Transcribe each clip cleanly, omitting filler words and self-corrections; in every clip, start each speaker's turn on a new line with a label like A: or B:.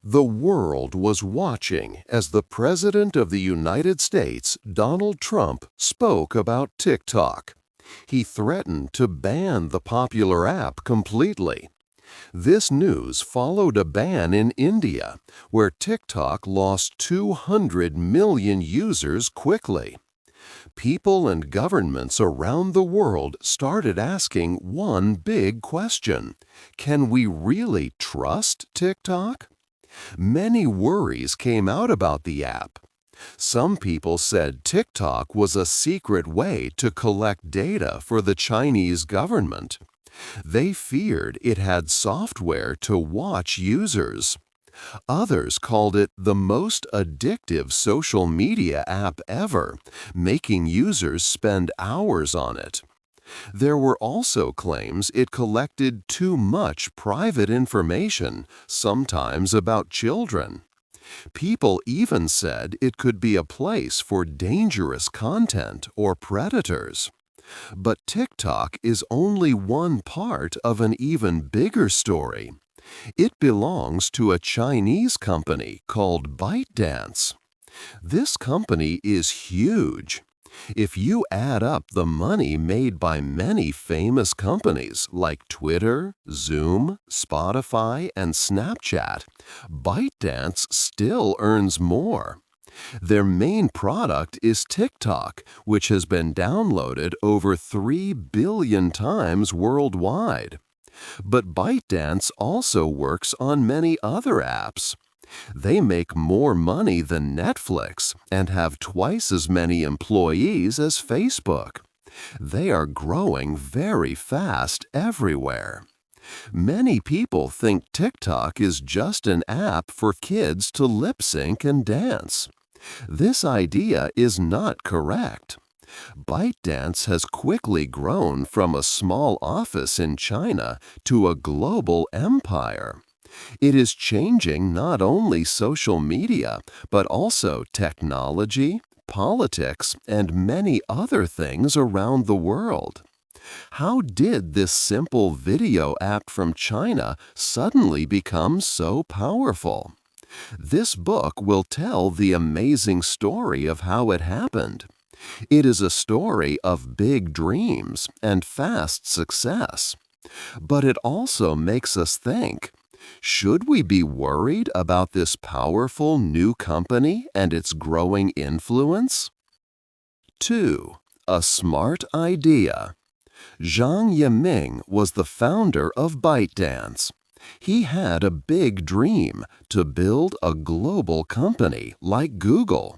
A: The world was watching as the President of the United States, Donald Trump, spoke about TikTok. He threatened to ban the popular app completely. This news followed a ban in India, where TikTok lost 200 million users quickly. People and governments around the world started asking one big question: can we really trust TikTok? Many worries came out about the app. Some people said TikTok was a secret way to collect data for the Chinese government. They feared it had software to watch users. Others called it the most addictive social media app ever, making users spend hours on it. There were also claims it collected too much private information, sometimes about children. People even said it could be a place for dangerous content or predators. But TikTok is only one part of an even bigger story. It belongs to a Chinese company called ByteDance. This company is huge. If you add up the money made by many famous companies like Twitter, Zoom, Spotify, and Snapchat, ByteDance still earns more. Their main product is TikTok, which has been downloaded over 3 billion times worldwide. But ByteDance also works on many other apps. They make more money than Netflix and have twice as many employees as Facebook. They are growing very fast everywhere. Many people think TikTok is just an app for kids to lip sync and dance. This idea is not correct. ByteDance has quickly grown from a small office in China to a global empire. It is changing not only social media, but also technology, politics, and many other things around the world. How did this simple video app from China suddenly become so powerful? This book will tell the amazing story of how it happened. It is a story of big dreams and fast success. But it also makes us think, should we be worried about this powerful new company and its growing influence? 2. A smart idea. Zhang Yiming was the founder of ByteDance. He had a big dream to build a global company like Google.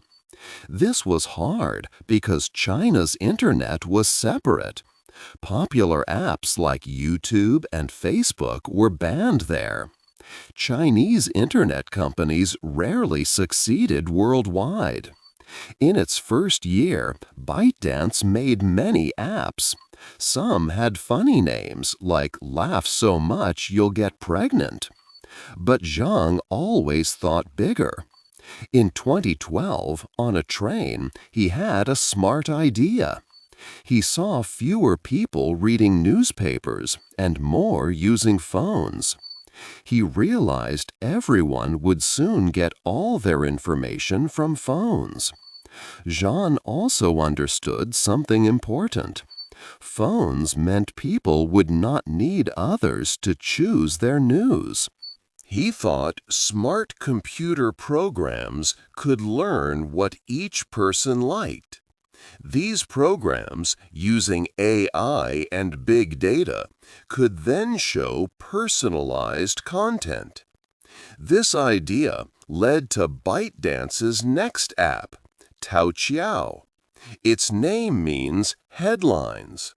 A: This was hard because China's internet was separate. Popular apps like YouTube and Facebook were banned there. Chinese internet companies rarely succeeded worldwide. In its first year, ByteDance made many apps. Some had funny names like Laugh So Much You'll Get Pregnant. But Zhang always thought bigger. In 2012, on a train, he had a smart idea. He saw fewer people reading newspapers and more using phones. He realized everyone would soon get all their information from phones. Jean also understood something important. Phones meant people would not need others to choose their news. He thought smart computer programs could learn what each person liked. These programs, using AI and big data, could then show personalized content. This idea led to ByteDance's next app, Taoqiao. Its name means headlines.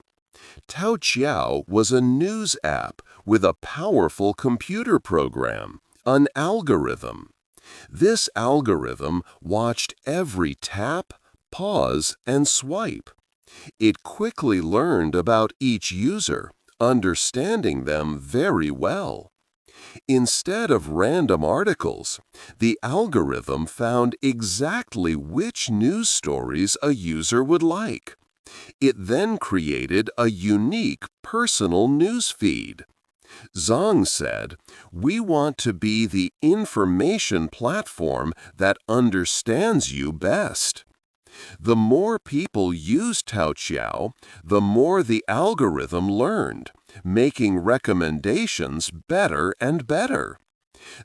A: Taoqiao was a news app with a powerful computer program, an algorithm. This algorithm watched every tap, pause, and swipe. It quickly learned about each user, understanding them very well. Instead of random articles, the algorithm found exactly which news stories a user would like. It then created a unique personal news feed. Zhang said, "We want to be the information platform that understands you best." The more people used Taoqiao, the more the algorithm learned, making recommendations better and better.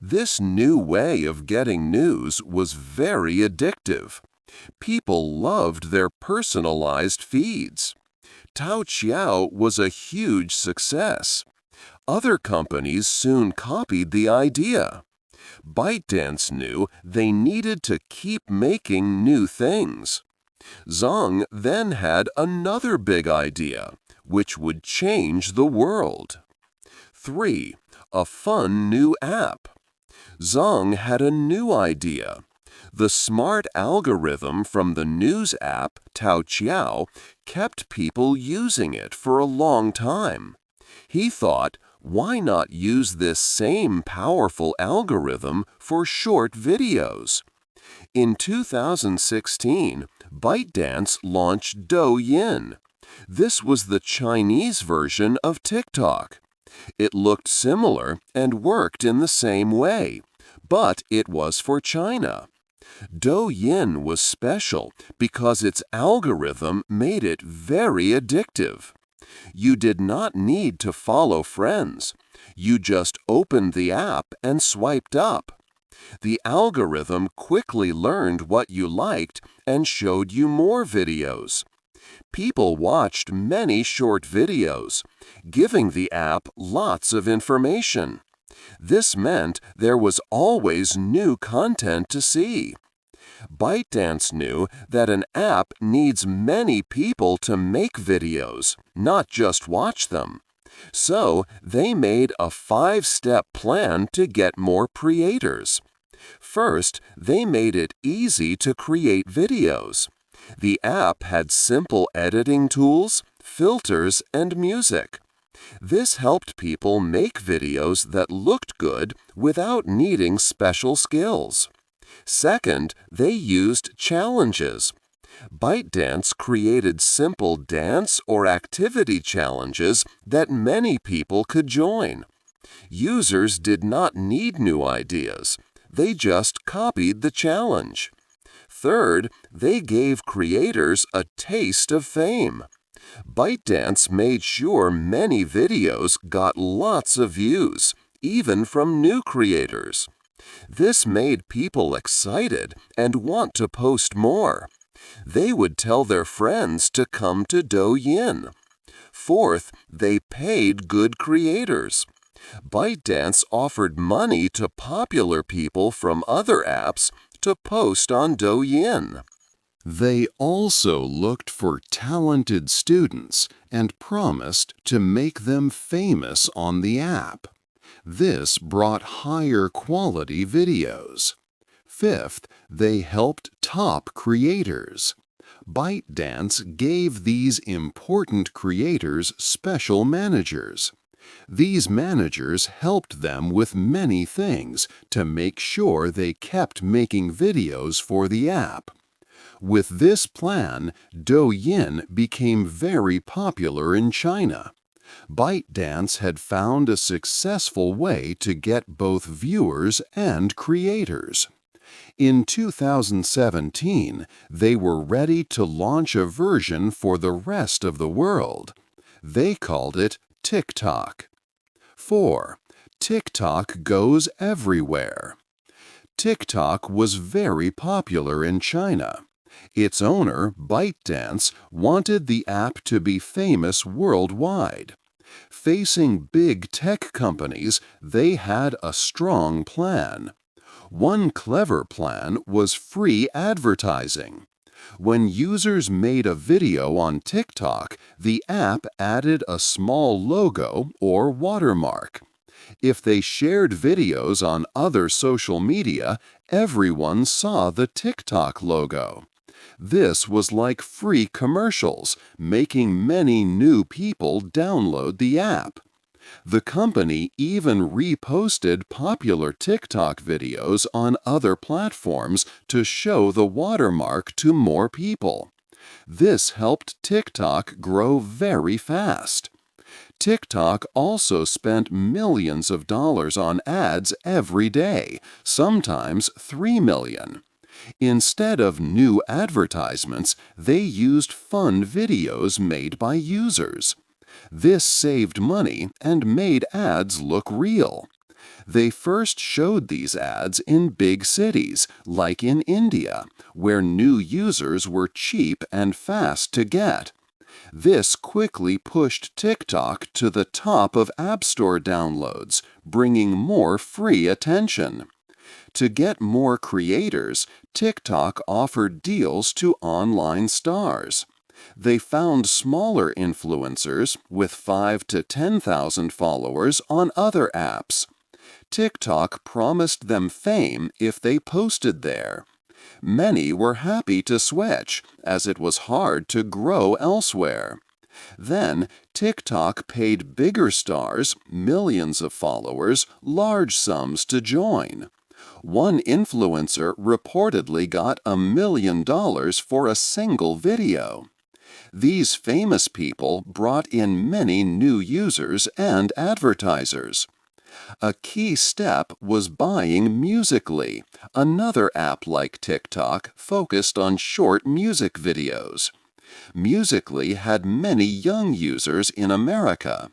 A: This new way of getting news was very addictive. People loved their personalized feeds. Taoqiao was a huge success. Other companies soon copied the idea. ByteDance knew they needed to keep making new things. Zhang then had another big idea, which would change the world. 3. A fun new app. Zhang had a new idea. The smart algorithm from the news app Taoqiao kept people using it for a long time. He thought, why not use this same powerful algorithm for short videos? In 2016, ByteDance launched Douyin. This was the Chinese version of TikTok. It looked similar and worked in the same way, but it was for China. Douyin was special because its algorithm made it very addictive. You did not need to follow friends. You just opened the app and swiped up. The algorithm quickly learned what you liked and showed you more videos. People watched many short videos, giving the app lots of information. This meant there was always new content to see. ByteDance knew that an app needs many people to make videos, not just watch them. So they made a 5-step plan to get more creators. First, they made it easy to create videos. The app had simple editing tools, filters, and music. This helped people make videos that looked good without needing special skills. Second, they used challenges. ByteDance created simple dance or activity challenges that many people could join. Users did not need new ideas. They just copied the challenge. Third, they gave creators a taste of fame. ByteDance made sure many videos got lots of views, even from new creators. This made people excited and want to post more. They would tell their friends to come to Douyin. Fourth, they paid good creators. ByteDance offered money to popular people from other apps to post on Douyin. They also looked for talented students and promised to make them famous on the app. This brought higher quality videos. Fifth, they helped top creators. ByteDance gave these important creators special managers. These managers helped them with many things to make sure they kept making videos for the app. With this plan, Douyin became very popular in China. ByteDance had found a successful way to get both viewers and creators. In 2017, they were ready to launch a version for the rest of the world. They called it TikTok. 4. TikTok goes everywhere. TikTok was very popular in China. Its owner, ByteDance, wanted the app to be famous worldwide. Facing big tech companies, they had a strong plan. One clever plan was free advertising. When users made a video on TikTok, the app added a small logo or watermark. If they shared videos on other social media, everyone saw the TikTok logo. This was like free commercials, making many new people download the app. The company even reposted popular TikTok videos on other platforms to show the watermark to more people. This helped TikTok grow very fast. TikTok also spent millions of dollars on ads every day, sometimes 3 million. Instead of new advertisements, they used fun videos made by users. This saved money and made ads look real. They first showed these ads in big cities, like in India, where new users were cheap and fast to get. This quickly pushed TikTok to the top of App Store downloads, bringing more free attention. To get more creators, TikTok offered deals to online stars. They found smaller influencers with 5 to 10,000 followers on other apps. TikTok promised them fame if they posted there. Many were happy to switch, as it was hard to grow elsewhere. Then, TikTok paid bigger stars, millions of followers, large sums to join. One influencer reportedly got $1 million for a single video. These famous people brought in many new users and advertisers. A key step was buying Musical.ly, another app like TikTok focused on short music videos. Musical.ly had many young users in America.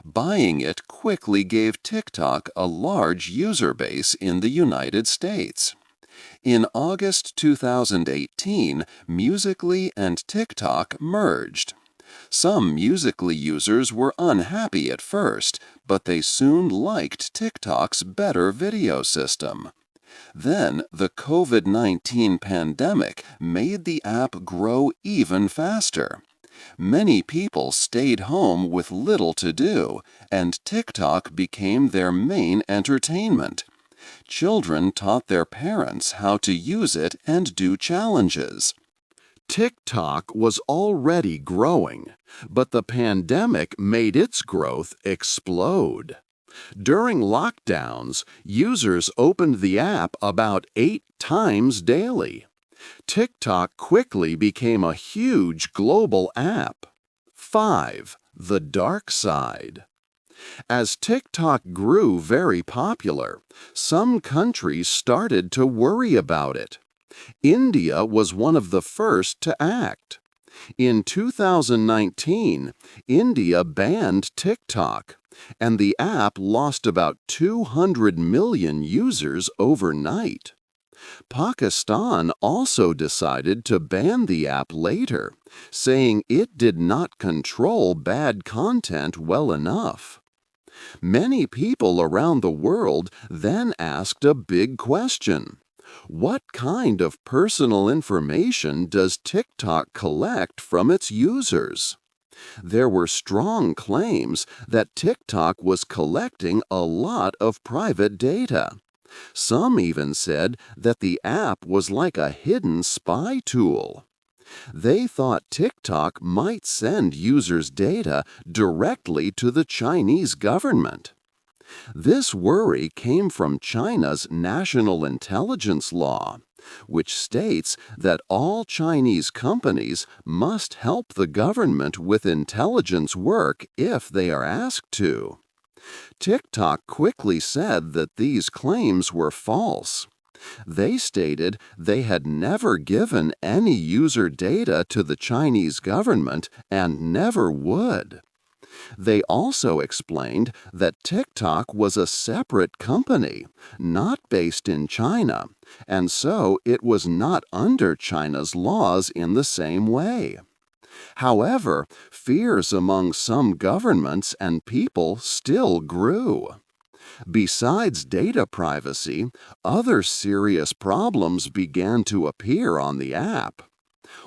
A: Buying it quickly gave TikTok a large user base in the United States. In August 2018, Musical.ly and TikTok merged. Some Musical.ly users were unhappy at first, but they soon liked TikTok's better video system. Then the COVID-19 pandemic made the app grow even faster. Many people stayed home with little to do, and TikTok became their main entertainment. Children taught their parents how to use it and do challenges. TikTok was already growing, but the pandemic made its growth explode. During lockdowns, users opened the app about 8 times daily. TikTok quickly became a huge global app. 5. The dark side. As TikTok grew very popular, some countries started to worry about it. India was one of the first to act. In 2019, India banned TikTok, and the app lost about 200 million users overnight. Pakistan also decided to ban the app later, saying it did not control bad content well enough. Many people around the world then asked a big question. What kind of personal information does TikTok collect from its users? There were strong claims that TikTok was collecting a lot of private data. Some even said that the app was like a hidden spy tool. They thought TikTok might send users' data directly to the Chinese government. This worry came from China's national intelligence law, which states that all Chinese companies must help the government with intelligence work if they are asked to. TikTok quickly said that these claims were false. They stated they had never given any user data to the Chinese government and never would. They also explained that TikTok was a separate company, not based in China, and so it was not under China's laws in the same way. However, fears among some governments and people still grew. Besides data privacy, other serious problems began to appear on the app.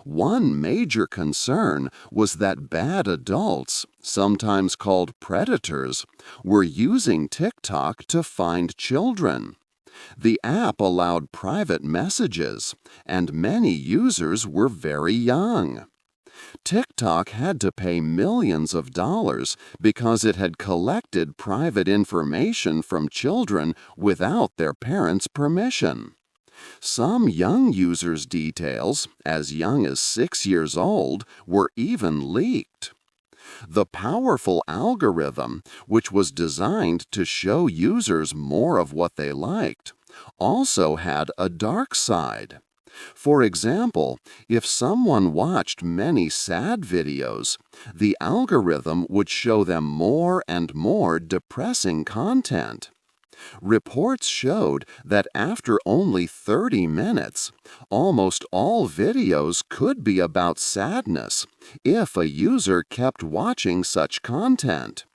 A: One major concern was that bad adults, sometimes called predators, were using TikTok to find children. The app allowed private messages, and many users were very young. TikTok had to pay millions of dollars because it had collected private information from children without their parents' permission. Some young users' details, as young as 6 years old, were even leaked. The powerful algorithm, which was designed to show users more of what they liked, also had a dark side. For example, if someone watched many sad videos, the algorithm would show them more and more depressing content. Reports showed that after only 30 minutes, almost all videos could be about sadness if a user kept watching such content.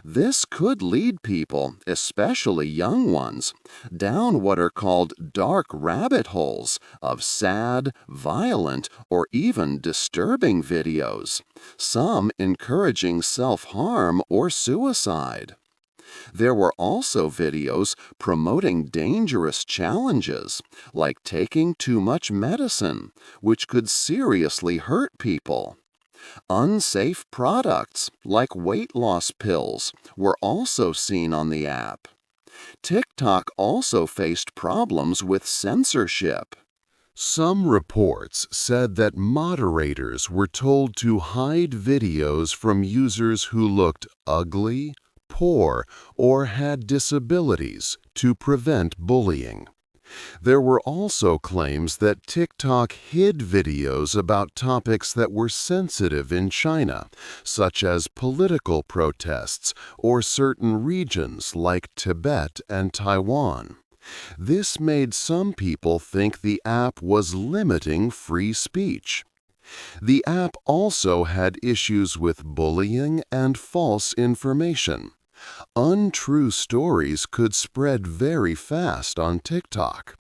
A: This could lead people, especially young ones, down what are called dark rabbit holes of sad, violent, or even disturbing videos, some encouraging self-harm or suicide. There were also videos promoting dangerous challenges, like taking too much medicine, which could seriously hurt people. Unsafe products, like weight loss pills, were also seen on the app. TikTok also faced problems with censorship. Some reports said that moderators were told to hide videos from users who looked ugly, poor, or had disabilities to prevent bullying. There were also claims that TikTok hid videos about topics that were sensitive in China, such as political protests or certain regions like Tibet and Taiwan. This made some people think the app was limiting free speech. The app also had issues with bullying and false information. Untrue stories could spread very fast on TikTok.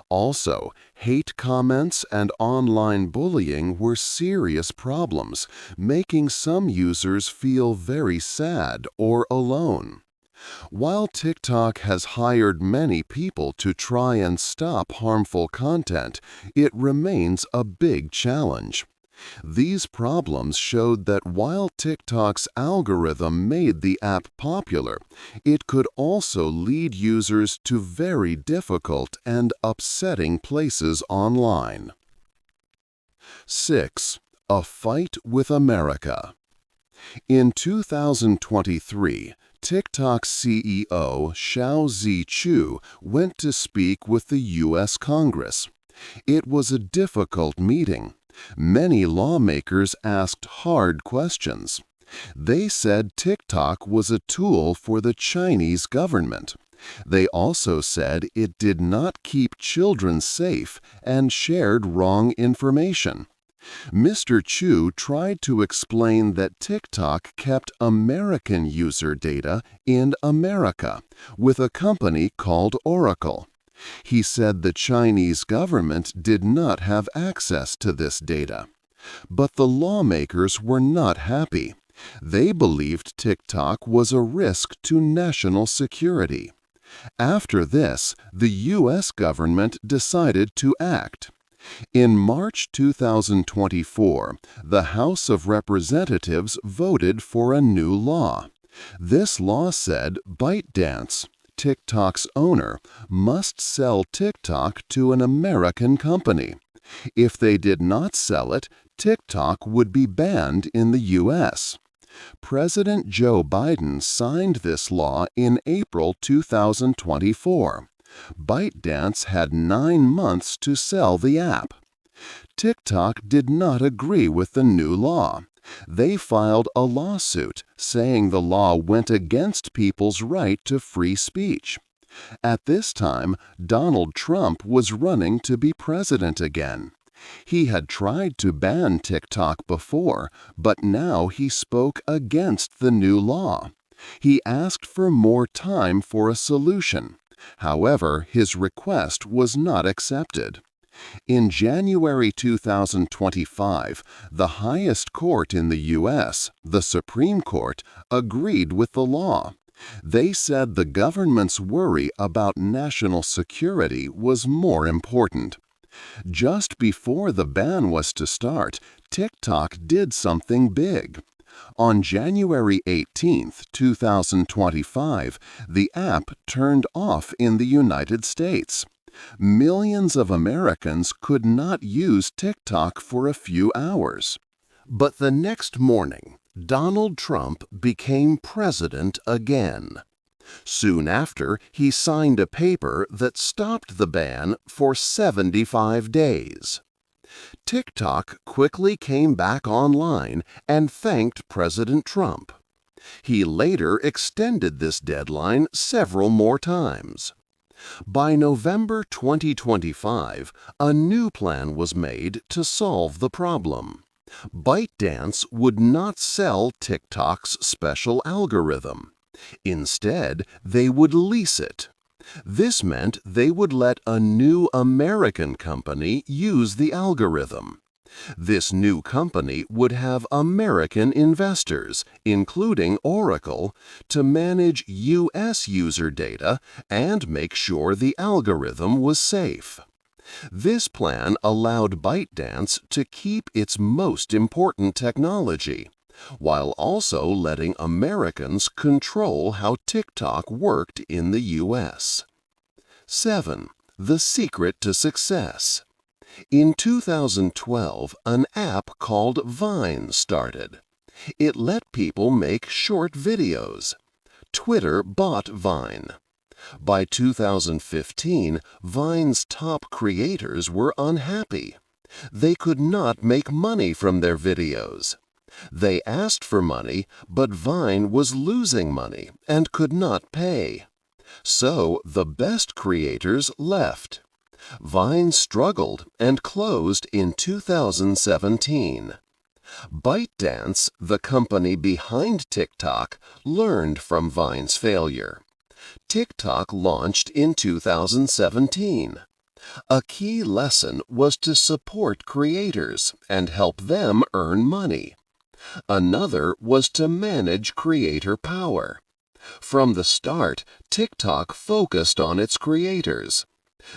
A: Also, hate comments and online bullying were serious problems, making some users feel very sad or alone. While TikTok has hired many people to try and stop harmful content, it remains a big challenge. These problems showed that while TikTok's algorithm made the app popular, it could also lead users to very difficult and upsetting places online. 6. A fight with America. In 2023, TikTok's CEO Xiao Zichu went to speak with the U.S. Congress. It was a difficult meeting. Many lawmakers asked hard questions. They said TikTok was a tool for the Chinese government. They also said it did not keep children safe and shared wrong information. Mr. Chu tried to explain that TikTok kept American user data in America with a company called Oracle. He said the Chinese government did not have access to this data. But the lawmakers were not happy. They believed TikTok was a risk to national security. After this, the U.S. government decided to act. In March 2024, the House of Representatives voted for a new law. This law said ByteDance, TikTok's owner, must sell TikTok to an American company. If they did not sell it, TikTok would be banned in the U.S. President Joe Biden signed this law in April 2024. ByteDance had 9 months to sell the app. TikTok did not agree with the new law. They filed a lawsuit saying the law went against people's right to free speech. At this time, Donald Trump was running to be president again. He had tried to ban TikTok before, but now he spoke against the new law. He asked for more time for a solution. However, his request was not accepted. In January 2025, the highest court in the U.S., the Supreme Court, agreed with the law. They said the government's worry about national security was more important. Just before the ban was to start, TikTok did something big. On January 18, 2025, the app turned off in the United States. Millions of Americans could not use TikTok for a few hours. But the next morning, Donald Trump became president again. Soon after, he signed a paper that stopped the ban for 75 days. TikTok quickly came back online and thanked President Trump. He later extended this deadline several more times. By November 2025, a new plan was made to solve the problem. ByteDance would not sell TikTok's special algorithm. Instead, they would lease it. This meant they would let a new American company use the algorithm. This new company would have American investors, including Oracle, to manage U.S. user data and make sure the algorithm was safe. This plan allowed ByteDance to keep its most important technology, while also letting Americans control how TikTok worked in the U.S. 7. The secret to success. In 2012, an app called Vine started. It let people make short videos. Twitter bought Vine. By 2015, Vine's top creators were unhappy. They could not make money from their videos. They asked for money, but Vine was losing money and could not pay. So the best creators left. Vine struggled and closed in 2017. ByteDance, the company behind TikTok, learned from Vine's failure. TikTok launched in 2017. A key lesson was to support creators and help them earn money. Another was to manage creator power. From the start, TikTok focused on its creators.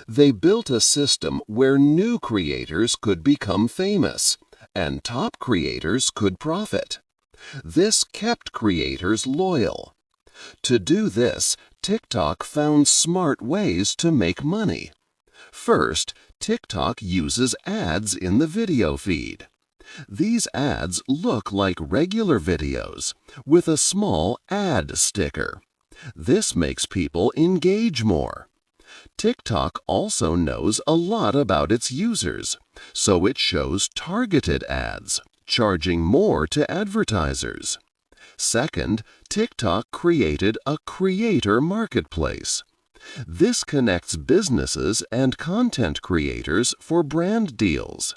A: They built a system where new creators could become famous, and top creators could profit. This kept creators loyal. To do this, TikTok found smart ways to make money. First, TikTok uses ads in the video feed. These ads look like regular videos, with a small ad sticker. This makes people engage more. TikTok also knows a lot about its users, so it shows targeted ads, charging more to advertisers. Second, TikTok created a creator marketplace. This connects businesses and content creators for brand deals.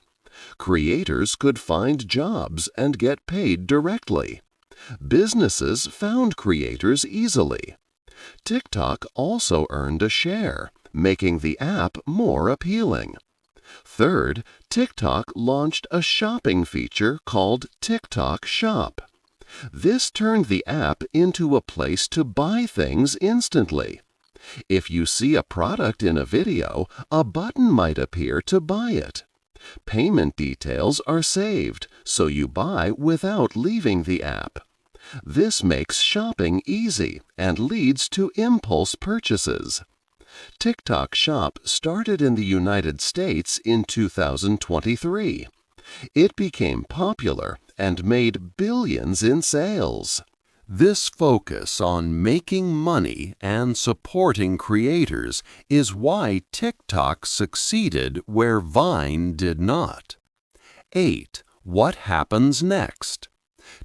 A: Creators could find jobs and get paid directly. Businesses found creators easily. TikTok also earned a share, making the app more appealing. Third, TikTok launched a shopping feature called TikTok Shop. This turned the app into a place to buy things instantly. If you see a product in a video, a button might appear to buy it. Payment details are saved, so you buy without leaving the app. This makes shopping easy and leads to impulse purchases. TikTok Shop started in the United States in 2023. It became popular and made billions in sales. This focus on making money and supporting creators is why TikTok succeeded where Vine did not. 8. What happens next?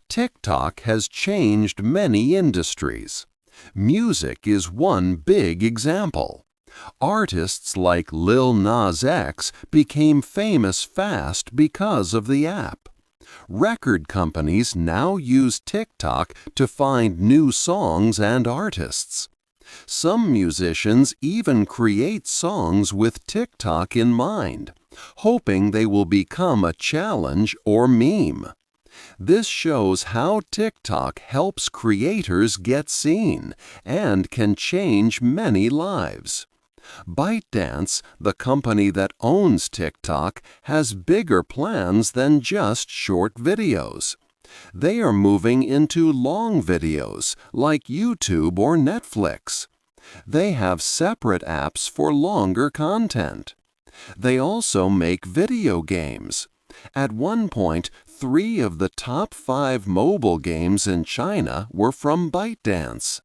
A: TikTok has changed many industries. Music is one big example. Artists like Lil Nas X became famous fast because of the app. Record companies now use TikTok to find new songs and artists. Some musicians even create songs with TikTok in mind, hoping they will become a challenge or meme. This shows how TikTok helps creators get seen and can change many lives. ByteDance, the company that owns TikTok, has bigger plans than just short videos. They are moving into long videos like YouTube or Netflix. They have separate apps for longer content. They also make video games. At one point, 3 of the top 5 mobile games in China were from ByteDance.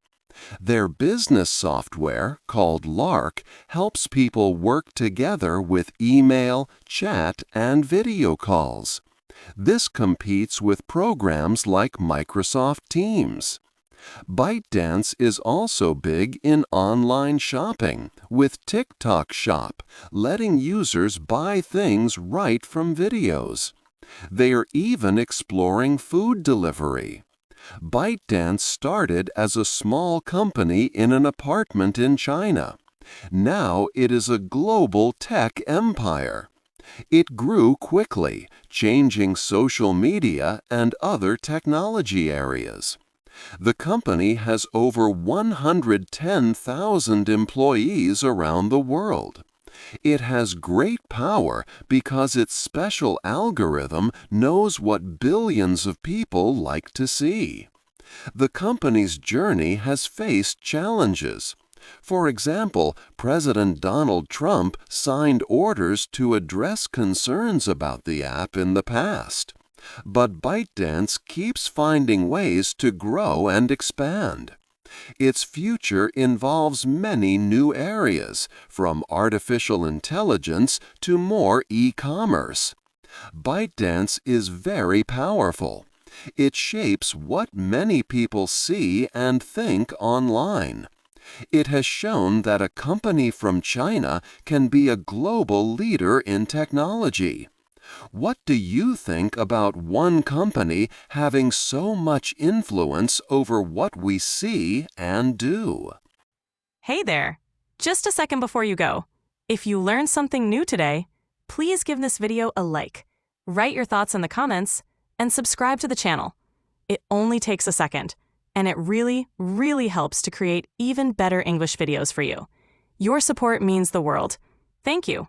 A: Their business software, called Lark, helps people work together with email, chat, and video calls. This competes with programs like Microsoft Teams. ByteDance is also big in online shopping with TikTok Shop, letting users buy things right from videos. They are even exploring food delivery. ByteDance started as a small company in an apartment in China. Now it is a global tech empire. It grew quickly, changing social media and other technology areas. The company has over 110,000 employees around the world. It has great power because its special algorithm knows what billions of people like to see. The company's journey has faced challenges. For example, President Donald Trump signed orders to address concerns about the app in the past. But ByteDance keeps finding ways to grow and expand. Its future involves many new areas, from artificial intelligence to more e-commerce. ByteDance is very powerful. It shapes what many people see and think online. It has shown that a company from China can be a global leader in technology. What do you think about one company having so much influence over what we see and do?
B: Hey there! Just a second before you go. If you learned something new today, please give this video a like, write your thoughts in the comments, and subscribe to the channel. It only takes a second, and it really, really helps to create even better English videos for you. Your support means the world. Thank you.